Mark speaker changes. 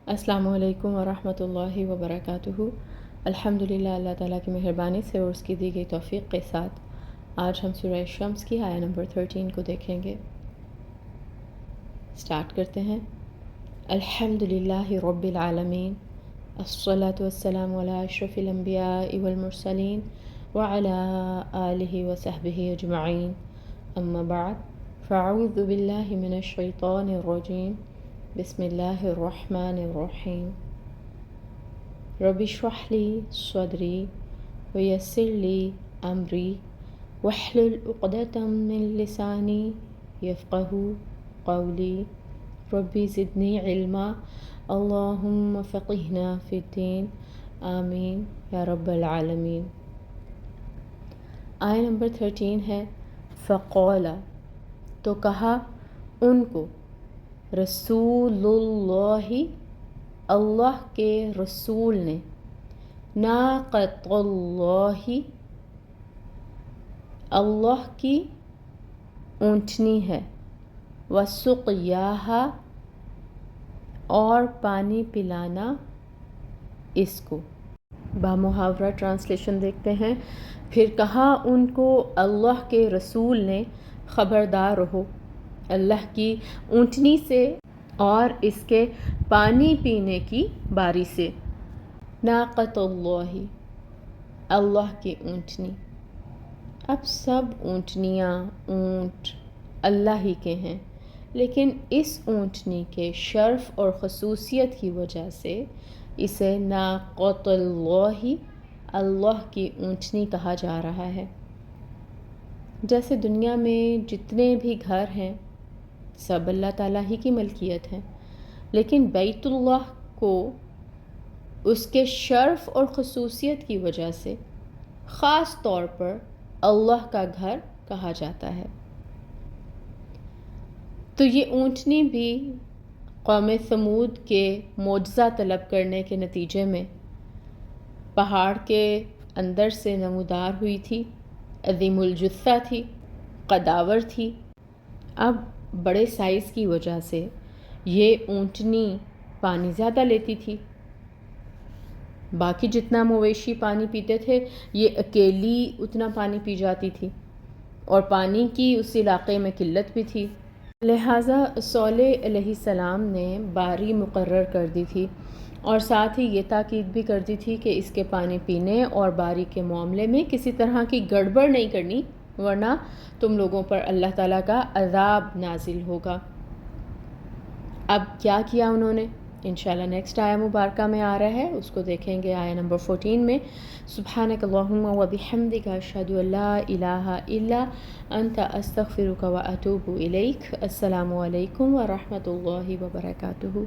Speaker 1: السلام علیکم ورحمۃ اللہ وبرکاتہ۔ الحمدللہ، اللہ تعالیٰ کی مہربانی سے اور اس کی دی گئی توفیق کے ساتھ آج ہم سورہ شمس کی آیہ نمبر 13 کو دیکھیں گے۔ سٹارٹ کرتے ہیں۔ الحمدللہ رب العالمین، الصلاۃ والسلام علی اشرف الانبیاء والمرسلین وعلی آلہ وصحبہ اجمعین، اما بعد فاعوذ باللہ من الشیطان الرجیم، بسم اللہ الرحمن الرحیم۔ رب اشرح لی صدری ویسر لی امری واحلل عقدۃ من لسانی یفقہوا قولی، ربی زدنی علما، اللہم فقہنا فی الدین، آمین یا رب العالمین۔ آیہ نمبر 13 ہے فقال، تو کہا ان کو، رسول اللہ، اللہ کے رسول نے، ناقۃ اللہ، اللہ کی اونٹنی ہے، وسقیاہا، اور پانی پلانا اس کو۔ بامحاورہ ٹرانسلیشن دیکھتے ہیں۔ پھر کہا ان کو اللہ کے رسول نے، خبردار رہو اللہ کی اونٹنی سے اور اس کے پانی پینے کی باری سے۔ ناقۃ اللہ، اللہ کی اونٹنی۔ اب سب اونٹنیاں، اونٹ اللہ ہی کے ہیں، لیکن اس اونٹنی کے شرف اور خصوصیت کی وجہ سے اسے ناقۃ اللہ، اللہ کی اونٹنی کہا جا رہا ہے۔ جیسے دنیا میں جتنے بھی گھر ہیں سب اللہ تعالیٰ ہی کی ملکیت ہیں، لیکن بیت اللہ کو اس کے شرف اور خصوصیت کی وجہ سے خاص طور پر اللہ کا گھر کہا جاتا ہے۔ تو یہ اونٹنی بھی قوم ثمود کے معجزہ طلب کرنے کے نتیجے میں پہاڑ کے اندر سے نمودار ہوئی تھی، عظیم الجثہ تھی، قداور تھی۔ اب بڑے سائز کی وجہ سے یہ اونٹنی پانی زیادہ لیتی تھی۔ باقی جتنا مویشی پانی پیتے تھے یہ اکیلی اتنا پانی پی جاتی تھی، اور پانی کی اس علاقے میں قلت بھی تھی، لہٰذا صالح علیہ السلام نے باری مقرر کر دی تھی، اور ساتھ ہی یہ تاکید بھی کر دی تھی کہ اس کے پانی پینے اور باری کے معاملے میں کسی طرح کی گڑبڑ نہیں کرنی، ورنہ تم لوگوں پر اللہ تعالیٰ کا عذاب نازل ہوگا۔ اب کیا کیا انہوں نے؟ انشاءاللہ نیکسٹ آیہ مبارکہ میں آ رہا ہے، اس کو دیکھیں گے آیہ نمبر 14 میں۔ سبحانک اللہم و بحمدک، اشہد ان لا الہ الا انت، استغفرک و اتوب الیک۔ السلام علیکم ورحمۃ اللہ وبرکاتہ۔